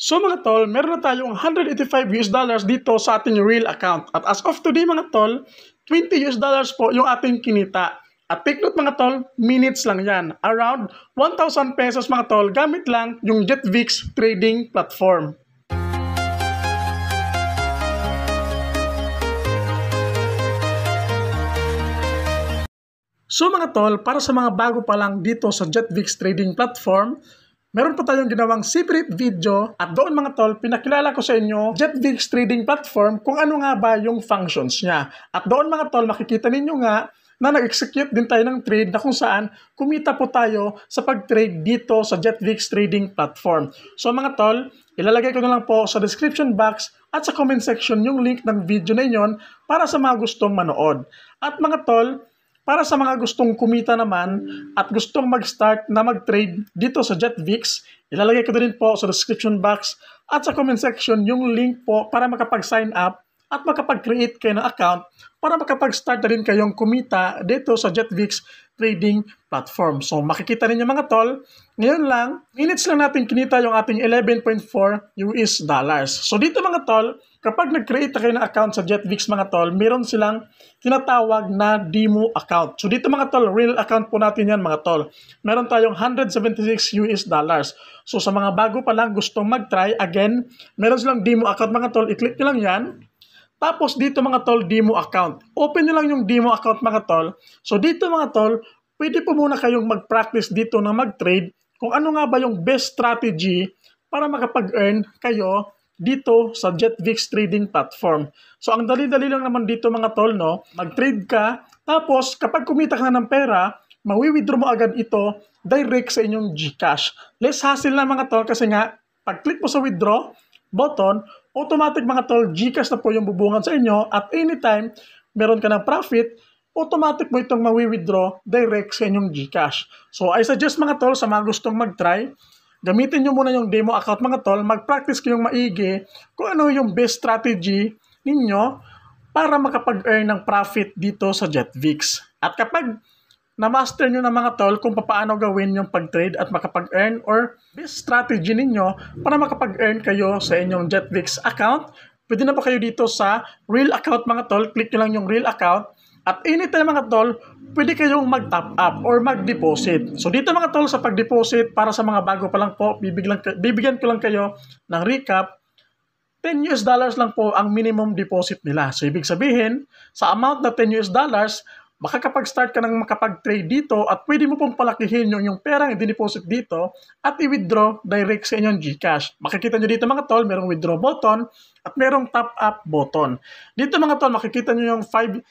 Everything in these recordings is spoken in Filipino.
So mga tol, meron na tayong $185 dito sa ating real account. At as of today mga tol, $20 po yung ating kinita. At take note mga tol, minutes lang yan. Around 1,000 pesos mga tol, gamit lang yung JetVix trading platform. So mga tol, para sa mga bago pa lang dito sa JetVix trading platform, meron po tayong ginawang separate video at doon mga tol, pinakilala ko sa inyo JetVix trading platform kung ano nga ba yung functions niya. At doon mga tol, makikita ninyo nga na nag-execute din tayo ng trade na kung saan kumita po tayo sa pag-trade dito sa JetVix trading platform. So mga tol, ilalagay ko na lang po sa description box at sa comment section yung link ng video na yun para sa mga gustong manood. At mga tol, para sa mga gustong kumita naman at gustong mag-start na mag-trade dito sa JetVix, ilalagay ko din po sa description box at sa comment section yung link po para makapag-sign up at makapag-create kayo ng account para makapag-start na rin kayong kumita dito sa JetVix trading platform. So makikita ninyo mga tol, ngayon lang, minutes lang natin kinita yung ating $11.4. So dito mga tol, kapag nag-create kayo ng account sa JetVix mga tol, meron silang tinatawag na demo account. So dito mga tol, real account po natin yan mga tol. Meron tayong $176. So sa mga bago pa lang gustong mag-try, again, meron silang demo account mga tol, i-click nyo lang yan. Tapos dito mga tol, demo account. Open nyo lang yung demo account mga tol. So dito mga tol, pwede po muna kayong mag-practice dito na mag-trade kung ano nga ba yung best strategy para makapag-earn kayo dito sa JetVix trading platform. So ang dali-dali lang naman dito mga tol, no? Mag-trade ka, tapos kapag kumita ka na ng pera, mawi-withdraw mo agad ito direct sa inyong GCash. Less hassle na mga tol kasi nga, pag-click mo sa withdraw button, automatic mga tol, GCash na po yung bubungan sa inyo at anytime meron ka ng profit, automatic mo itong mawi-withdraw direct sa inyong GCash. So I suggest mga tol sa mga gustong mag-try, gamitin nyo muna yung demo account mga tol, mag-practice kayong maigi kung ano yung best strategy ninyo para makapag-earn ng profit dito sa JetVix. At kapag na-master nyo na mga tol kung paano gawin yung pag-trade at makapag-earn or best strategy ninyo para makapag-earn kayo sa inyong JetVix account, pwede na po kayo dito sa real account mga tol, click nyo lang yung real account. At anytime mga tol, pwede kayong mag-top up or mag-deposit. So dito mga tol, sa pag-deposit, para sa mga bago pa lang po, bibigyan ko lang kayo ng recap. $10 lang po ang minimum deposit nila. So ibig sabihin, sa amount na $10, makakapag-start ka ng makapag-trade dito at pwede mo pong palakihin yung perang i-deposit dito at i-withdraw direct sa inyong GCash. Makikita nyo dito mga tol, merong withdraw button at merong top-up button. Dito mga tol, makikita nyo yung 5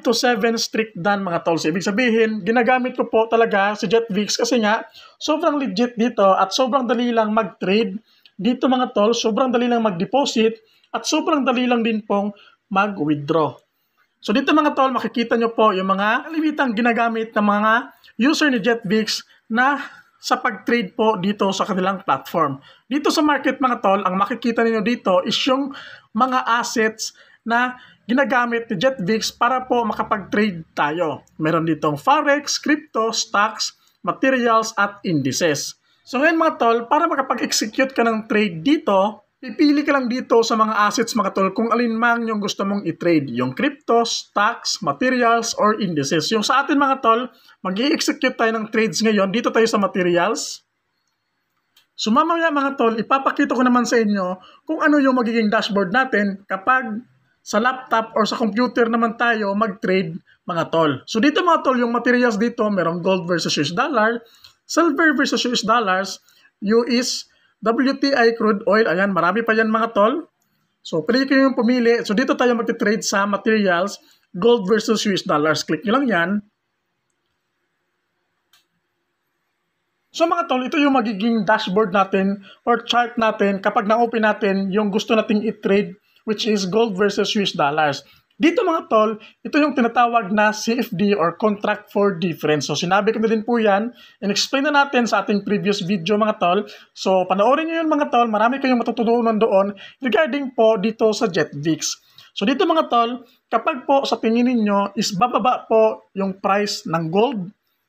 to 7 strict done mga tol. So, ibig sabihin, ginagamit ko po talaga si JetVix kasi nga, sobrang legit dito at sobrang dali lang mag-trade. Dito mga tol, sobrang dali lang mag-deposit at sobrang dali lang din pong mag-withdraw. So dito mga tol, makikita nyo po yung mga kalimitang ginagamit ng mga user ni JetVix na sa pag-trade po dito sa kanilang platform. Dito sa market mga tol, ang makikita niyo dito is yung mga assets na ginagamit ni JetVix para po makapag-trade tayo. Meron ditong Forex, Crypto, Stocks, Materials at Indices. So ngayon mga tol, para makapag-execute ka ng trade dito, pipili ka lang dito sa mga assets mga tol kung alin man yung gusto mong i-trade. Yung crypto, stocks, materials, or indices. Yung sa atin mga tol, mag-i-execute tayo ng trades ngayon. Dito tayo sa materials. So mamaya mga tol, ipapakita ko naman sa inyo kung ano yung magiging dashboard natin kapag sa laptop or sa computer naman tayo mag-trade mga tol. So dito mga tol, yung materials dito, merong gold versus US dollar, silver versus US dollars, WTI crude oil, ayan, marami pa yan mga tol. So, pwede kayo yung pumili. So, dito tayo mag-trade sa materials, gold versus US dollars. Click nyo lang yan. So, mga tol, ito yung magiging dashboard natin or chart natin kapag na-open natin yung gusto nating i-trade, which is gold versus US dollars. Dito mga tol, ito yung tinatawag na CFD or Contract for Difference. So sinabi ko na din po yan, in-explain na natin sa ating previous video mga tol. So panoorin nyo yun mga tol, marami kayong matututunan doon regarding po dito sa JetVix. So dito mga tol, kapag po sa tingin ninyo is bababa po yung price ng gold,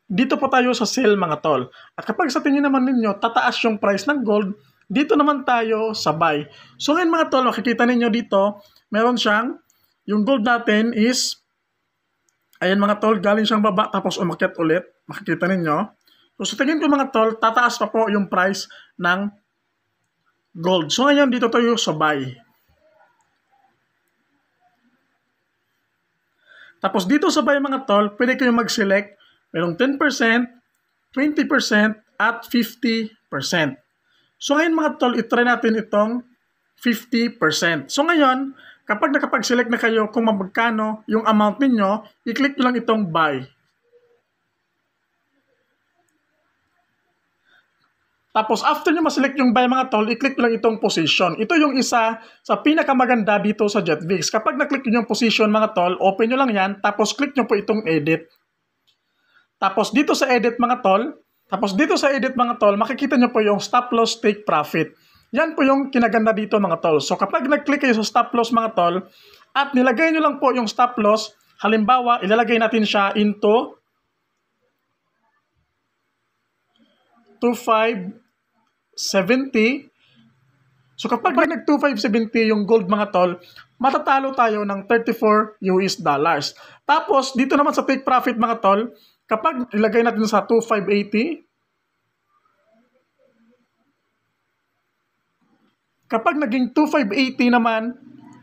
dito po tayo sa sell mga tol. At kapag sa tingin naman ninyo tataas yung price ng gold, Dito naman tayo sa buy. So ngayon mga tol, makikita ninyo dito, meron siyang, yung gold natin is, ayan mga tol, galing siyang baba tapos umakyat ulit. Makikita ninyo. So sa tingin ko mga tol, tataas pa po yung price ng gold. So ngayon dito tayo sa buy. Tapos dito sa buy mga tol, pwede kayong mag-select. Merong 10%, 20%, at 50%. So ngayon mga tol, itry natin itong 50%. So ngayon, kapag nakapag-select na kayo kung magkano yung amount ninyo, i-click nyo lang itong buy. Tapos after nyo ma-select yung buy mga tol, i-click nyo lang itong position. Ito yung isa sa pinakamaganda dito sa JetVix. Kapag na-click nyo yung position mga tol, open nyo lang yan, tapos click nyo po itong edit. Tapos dito sa edit mga tol, makikita nyo po yung stop loss take profit. Yan po yung kinaganda dito mga tol. So kapag nag-click kayo sa stop loss mga tol, at nilagay nyo lang po yung stop loss, halimbawa, ilalagay natin siya into 2570. So kapag nag-2570 yung gold mga tol, matatalo tayo ng 34 US dollars. Tapos dito naman sa take profit mga tol, kapag ilagay natin sa 2580, kapag naging 2580 naman,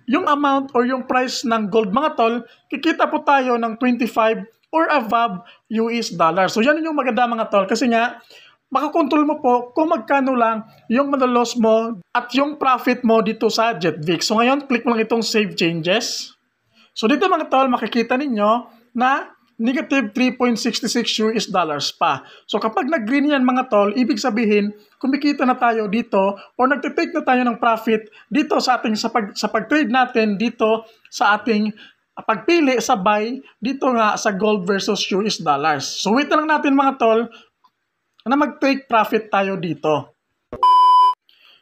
yung amount or yung price ng gold mga tol, kikita po tayo ng 25 or above US dollars. So yan yung maganda mga tol kasi nga, makakontrol mo po kung magkano lang yung madalos mo at yung profit mo dito sa JetVix. So ngayon, click mo lang itong Save Changes. So dito mga tol, makikita ninyo na negative 3.66 US dollars pa. So kapag nag-green yan mga tol, ibig sabihin, kumikita na tayo dito or nagtitake na tayo ng profit dito sa ating sa pag-trade natin dito sa ating pagpili sa buy dito nga sa gold versus US dollars. So wait na lang natin mga tol na mag-take profit tayo dito.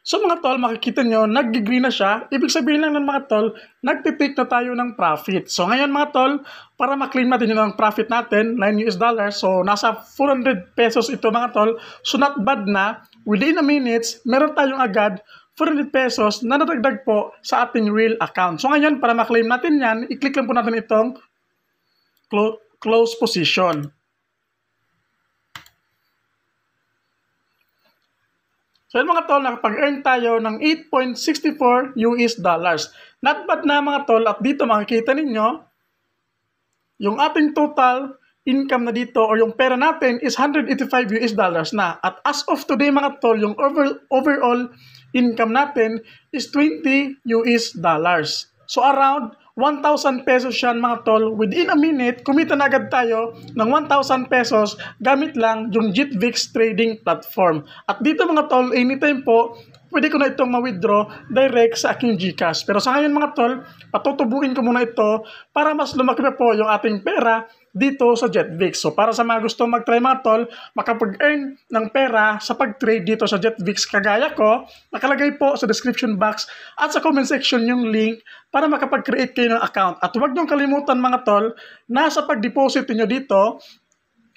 So mga tol, makikita nyo, nag-green na siya. Ibig sabihin lang ng mga tol, nagtitake na tayo ng profit. So ngayon mga tol, para ma-claim natin yung profit natin, 9 US dollars. So nasa 400 pesos ito mga tol. So not bad na. Within a minutes, meron tayong agad 400 pesos na nadagdag po sa ating real account. So ngayon, para ma-claim natin yan, i-click lang po natin itong close position. So yun mga tol, nakapag-earn tayo ng 8.64 US dollars. Not bad na mga tol, at dito makikita ninyo, yung ating total income na dito or yung pera natin is 185 US dollars na. At as of today mga tol, yung overall income natin is 20 US dollars. So around 1,000 pesos yan mga tol. Within a minute, kumita na agad tayo ng 1,000 pesos gamit lang yung JetVix trading platform. At dito mga tol, anytime po, pwede ko na itong ma-withdraw direct sa aking GCash. Pero sa ngayon mga tol, patutubuin ko muna ito para mas lumaki pa po yung ating pera dito sa JetVix. So para sa mga gusto mag-try mga tol, makapag-earn ng pera sa pag-trade dito sa JetVix kagaya ko, nakalagay po sa description box at sa comment section yung link para makapag-create kayo ng account. At huwag niyong kalimutan mga tol, na sa pag-deposit niyo dito,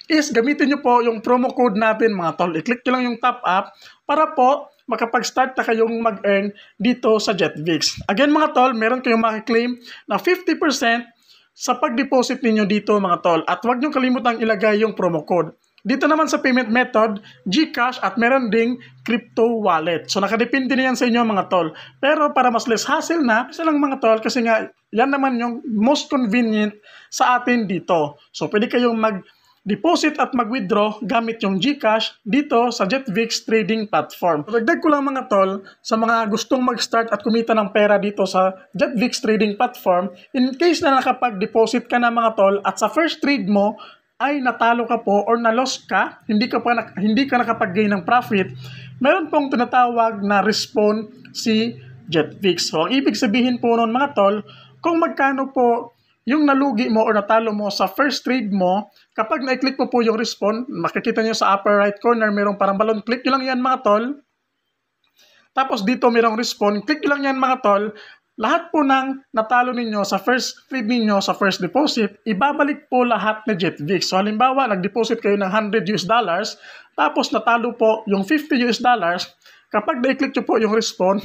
is gamitin nyo po yung promo code natin mga tol. I-click nyo lang yung top up para po makapag-start na kayong mag-earn dito sa JetVix. Again mga tol, meron kayong makiklaim na 50% sa pag-deposit ninyo dito mga tol. At huwag nyo kalimutang ilagay yung promo code. Dito naman sa payment method, GCash at meron ding crypto wallet. So nakadepende na yan sa inyo mga tol. Pero para mas less hassle na, isa lang mga tol kasi nga yan naman yung most convenient sa atin dito. So pwede kayong mag-deposit at mag-withdraw gamit yung GCash dito sa JetVix trading platform. Dagdag ko lang mga tol, sa mga gustong mag-start at kumita ng pera dito sa JetVix trading platform, in case na nakapag-deposit ka na mga tol at sa first trade mo ay natalo ka po or na-loss ka, hindi ka nakapag-gain ng profit, meron pong tinatawag na respawn si JetVix. So ang ibig sabihin po noon mga tol, kung magkano po yung nalugi mo or natalo mo sa first trade mo, kapag na-click mo po yung respawn, makikita nyo sa upper right corner, mayroong parang balon, click nyo lang yan mga tol. Tapos dito mayroong respawn, click nyo lang yan mga tol. Lahat po ng natalo ninyo sa first trade ninyo, sa first deposit, ibabalik po lahat na JetVix. So halimbawa, nag-deposit kayo ng 100 US dollars, tapos natalo po yung 50 US dollars, kapag na-click nyo po yung respawn,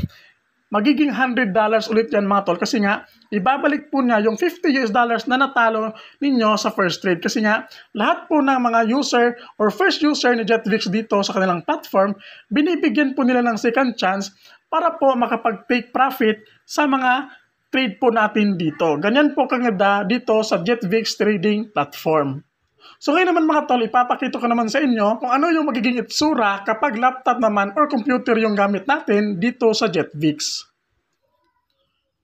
magiging $100 ulit yan mga tol kasi nga ibabalik po niya yung $50 na natalo ninyo sa first trade kasi nga lahat po ng mga user or first user ni JetVix dito sa kanilang platform, binibigyan po nila ng second chance para po makapag-take profit sa mga trade po natin dito. Ganyan po kaganda dito sa JetVix trading platform. So ngayon naman mga tol, ipapakita ko naman sa inyo kung ano yung magiging itsura kapag laptop naman or computer yung gamit natin dito sa JetVix.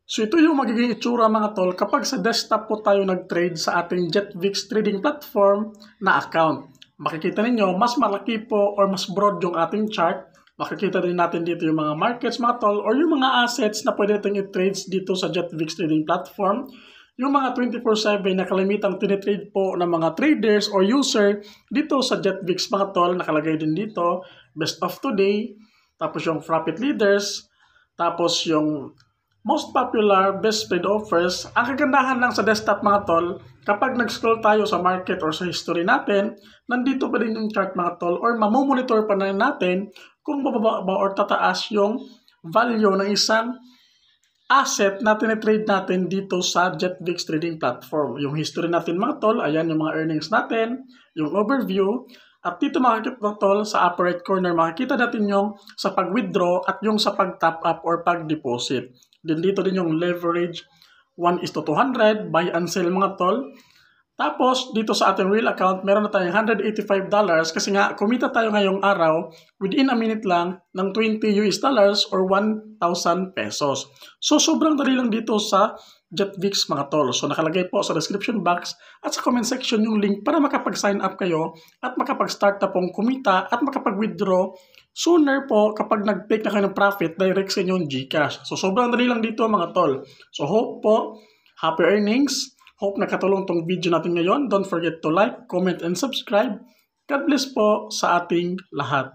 So ito yung magiging itsura mga tol kapag sa desktop po tayo nag-trade sa ating JetVix trading platform na account. Makikita ninyo, mas malaki po or mas broad yung ating chart. Makikita din natin dito yung mga markets mga tol or yung mga assets na pwede natin i-trade dito sa JetVix trading platform. Yung mga 24/7 na kalimitang tinitrade po ng mga traders or user dito sa JetVix mga tol, nakalagay din dito, best of today, tapos yung profit leaders, tapos yung most popular best trade offers. Ang kagandahan lang sa desktop mga tol, kapag nag-scroll tayo sa market or sa history natin, nandito pa din yung chart mga tol or mamomonitor pa na natin kung bababa ba or tataas yung value ng isang asset na tinitrade natin dito sa JetVix trading platform. Yung history natin mga tol, ayan yung mga earnings natin, yung overview, at dito makikita mga tol sa upper right corner, makikita natin yung sa pag-withdraw at yung sa pag-top up or pag-deposit. Then dito din yung leverage 1:200, buy and sell mga tol. Tapos, dito sa ating real account, meron na tayong $185 kasi nga, kumita tayo ngayong araw within a minute lang ng $20 or 1,000 pesos. So, sobrang dali lang dito sa JetVix mga tol. So, nakalagay po sa description box at sa comment section yung link para makapag-sign up kayo at makapag-start na pong kumita at makapag-withdraw sooner po kapag nag-take na kayo ng profit direct sa inyong GCash. So, sobrang dali lang dito mga tol. So, hope po, happy earnings. Hope nakatulong tong video natin ngayon. Don't forget to like, comment, and subscribe. God bless po sa ating lahat.